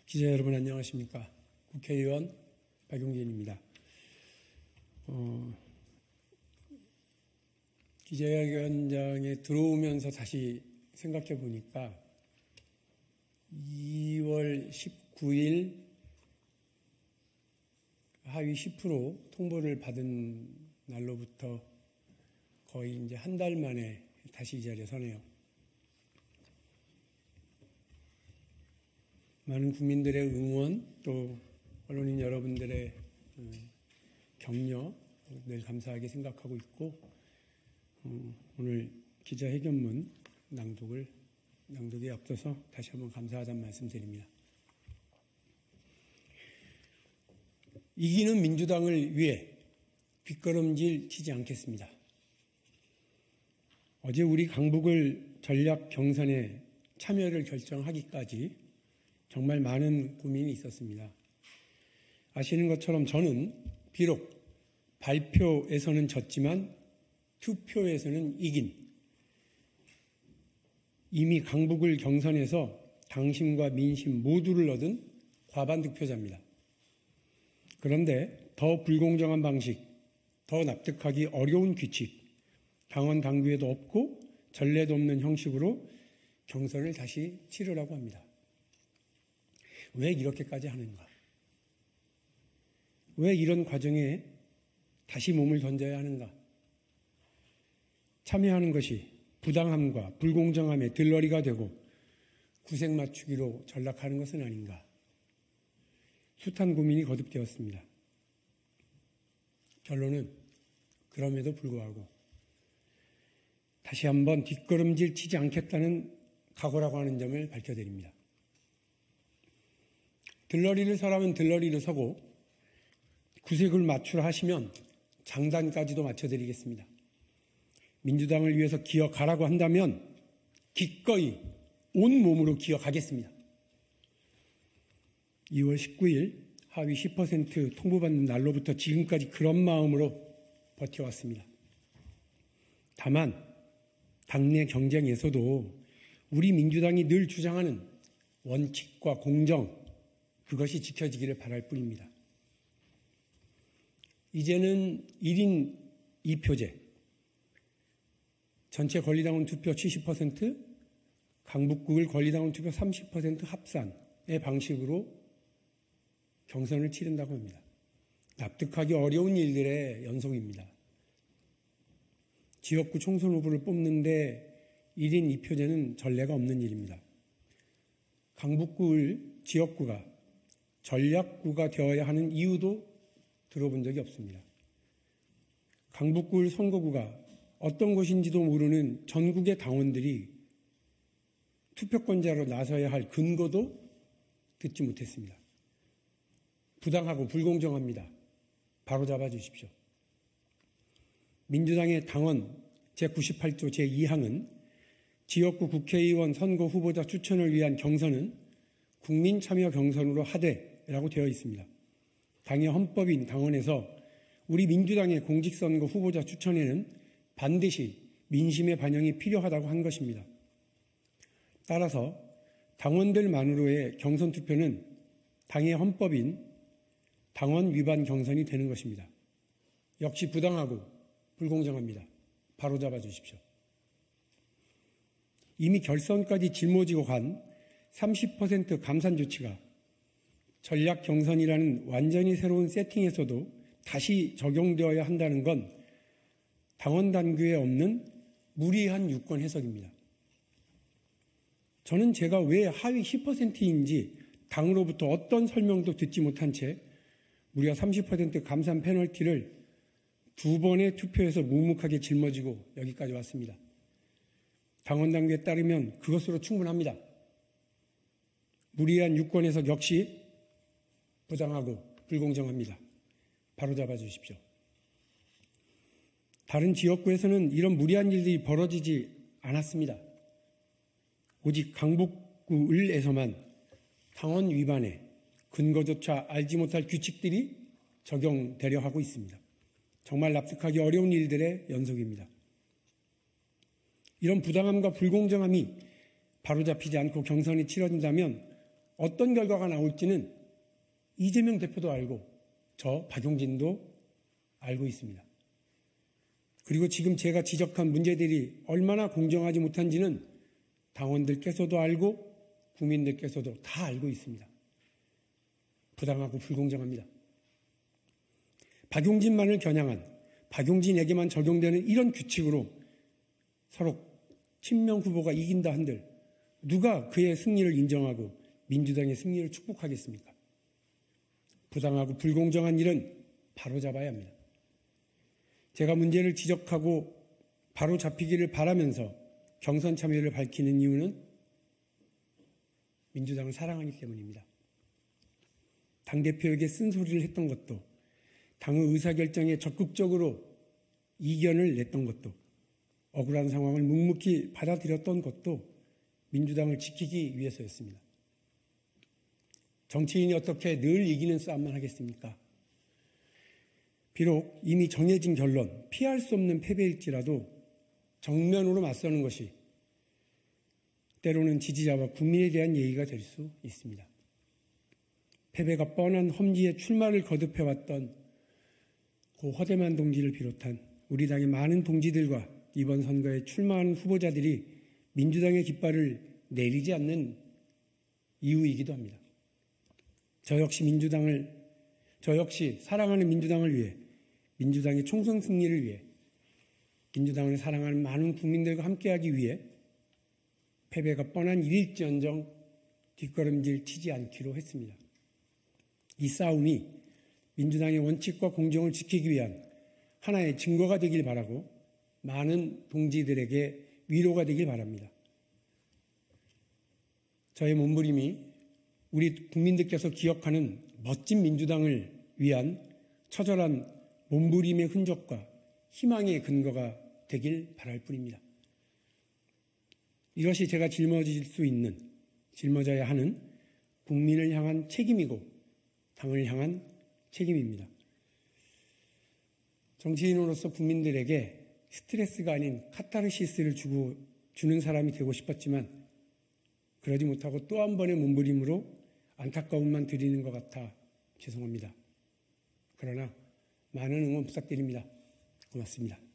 기자 여러분 안녕하십니까. 국회의원 박용진입니다. 기자회견장에 들어오면서 다시 생각해 보니까 2월 19일 하위 10% 통보를 받은 날로부터 거의 이제 한 달 만에 다시 이 자리에 서네요. 많은 국민들의 응원, 또 언론인 여러분들의 격려 늘 감사하게 생각하고 있고, 오늘 기자회견문 낭독에 앞서서 다시 한번 감사하다는 말씀드립니다. 이기는 민주당을 위해 뒷걸음질 치지 않겠습니다. 어제 우리 강북을 전략 경선에 참여를 결정하기까지 정말 많은 고민이 있었습니다. 아시는 것처럼 저는 비록 발표에서는 졌지만 투표에서는 이긴, 이미 강북을 경선해서 당심과 민심 모두를 얻은 과반 득표자입니다. 그런데 더 불공정한 방식, 더 납득하기 어려운 규칙, 당원 당규에도 없고 전례도 없는 형식으로 경선을 다시 치르라고 합니다. 왜 이렇게까지 하는가? 왜 이런 과정에 다시 몸을 던져야 하는가? 참여하는 것이 부당함과 불공정함의 들러리가 되고 구색 맞추기로 전락하는 것은 아닌가? 숱한 고민이 거듭되었습니다. 결론은 그럼에도 불구하고 다시 한번 뒷걸음질 치지 않겠다는 각오라고 하는 점을 밝혀드립니다. 들러리를 서라면 들러리를 서고 구색을 맞추라 하시면 장단까지도 맞춰드리겠습니다. 민주당을 위해서 기어가라고 한다면 기꺼이 온몸으로 기어가겠습니다. 2월 19일 하위 10% 통보받는 날로부터 지금까지 그런 마음으로 버텨왔습니다. 다만 당내 경쟁에서도 우리 민주당이 늘 주장하는 원칙과 공정, 그것이 지켜지기를 바랄 뿐입니다. 이제는 1인 2표제, 전체 권리당원 투표 70%, 강북구를 권리당원 투표 30% 합산의 방식으로 경선을 치른다고 합니다. 납득하기 어려운 일들의 연속입니다. 지역구 총선 후보를 뽑는데 1인 2표제는 전례가 없는 일입니다. 강북구를 지역구가 전략구가 되어야 하는 이유도 들어본 적이 없습니다. 강북구를 선거구가 어떤 곳인지도 모르는 전국의 당원들이 투표권자로 나서야 할 근거도 듣지 못했습니다. 부당하고 불공정합니다. 바로 잡아주십시오. 민주당의 당원 제98조 제2항은 지역구 국회의원 선거 후보자 추천을 위한 경선은 국민 참여 경선으로 하되라고 되어 있습니다. 당의 헌법인 당원에서 우리 민주당의 공직선거 후보자 추천에는 반드시 민심의 반영이 필요하다고 한 것입니다. 따라서 당원들만으로의 경선 투표는 당의 헌법인 당원 위반 경선이 되는 것입니다. 역시 부당하고 불공정합니다. 바로 잡아주십시오. 이미 결선까지 짊어지고 간 30% 감산 조치가 전략 경선이라는 완전히 새로운 세팅에서도 다시 적용되어야 한다는 건 당원 당규에 없는 무리한 유권 해석입니다. 저는 제가 왜 하위 10%인지 당으로부터 어떤 설명도 듣지 못한 채 무려 30% 감산 페널티를 2번의 투표에서 묵묵하게 짊어지고 여기까지 왔습니다. 당원 당규에 따르면 그것으로 충분합니다. 무리한 유권 해석 역시 부당하고 불공정합니다. 바로 잡아주십시오. 다른 지역구에서는 이런 무리한 일들이 벌어지지 않았습니다. 오직 강북구 을에서만 당원 위반에 근거조차 알지 못할 규칙들이 적용되려 하고 있습니다. 정말 납득하기 어려운 일들의 연속입니다. 이런 부당함과 불공정함이 바로잡히지 않고 경선이 치러진다면 어떤 결과가 나올지는 이재명 대표도 알고 저 박용진도 알고 있습니다. 그리고 지금 제가 지적한 문제들이 얼마나 공정하지 못한지는 당원들께서도 알고 국민들께서도 다 알고 있습니다. 부당하고 불공정합니다. 박용진만을 겨냥한, 박용진에게만 적용되는 이런 규칙으로 서로 친명 후보가 이긴다 한들 누가 그의 승리를 인정하고 민주당의 승리를 축복하겠습니까? 부당하고 불공정한 일은 바로잡아야 합니다. 제가 문제를 지적하고 바로 잡히기를 바라면서 경선 참여를 밝히는 이유는 민주당을 사랑하기 때문입니다. 당대표에게 쓴소리를 했던 것도, 당의 의사결정에 적극적으로 이견을 냈던 것도, 억울한 상황을 묵묵히 받아들였던 것도 민주당을 지키기 위해서였습니다. 정치인이 어떻게 늘 이기는 싸움만 하겠습니까? 비록 이미 정해진 결론, 피할 수 없는 패배일지라도 정면으로 맞서는 것이 때로는 지지자와 국민에 대한 예의가 될 수 있습니다. 패배가 뻔한 험지에 출마를 거듭해왔던 고 허대만 동지를 비롯한 우리 당의 많은 동지들과 이번 선거에 출마하는 후보자들이 민주당의 깃발을 내리지 않는 이유이기도 합니다. 저 역시 사랑하는 민주당을 위해, 민주당의 총선 승리를 위해, 민주당을 사랑하는 많은 국민들과 함께하기 위해 패배가 뻔한 일일지언정 뒷걸음질 치지 않기로 했습니다. 이 싸움이 민주당의 원칙과 공정을 지키기 위한 하나의 증거가 되길 바라고 많은 동지들에게 위로가 되길 바랍니다. 저의 몸부림이 우리 국민들께서 기억하는 멋진 민주당을 위한 처절한 몸부림의 흔적과 희망의 근거가 되길 바랄 뿐입니다. 이것이 제가 짊어져야 하는 국민을 향한 책임이고 당을 향한 책임입니다. 정치인으로서 국민들에게 스트레스가 아닌 카타르시스를 주는 사람이 되고 싶었지만 그러지 못하고 또 한 번의 몸부림으로 안타까움만 드리는 것 같아 죄송합니다. 그러나 많은 응원 부탁드립니다. 고맙습니다.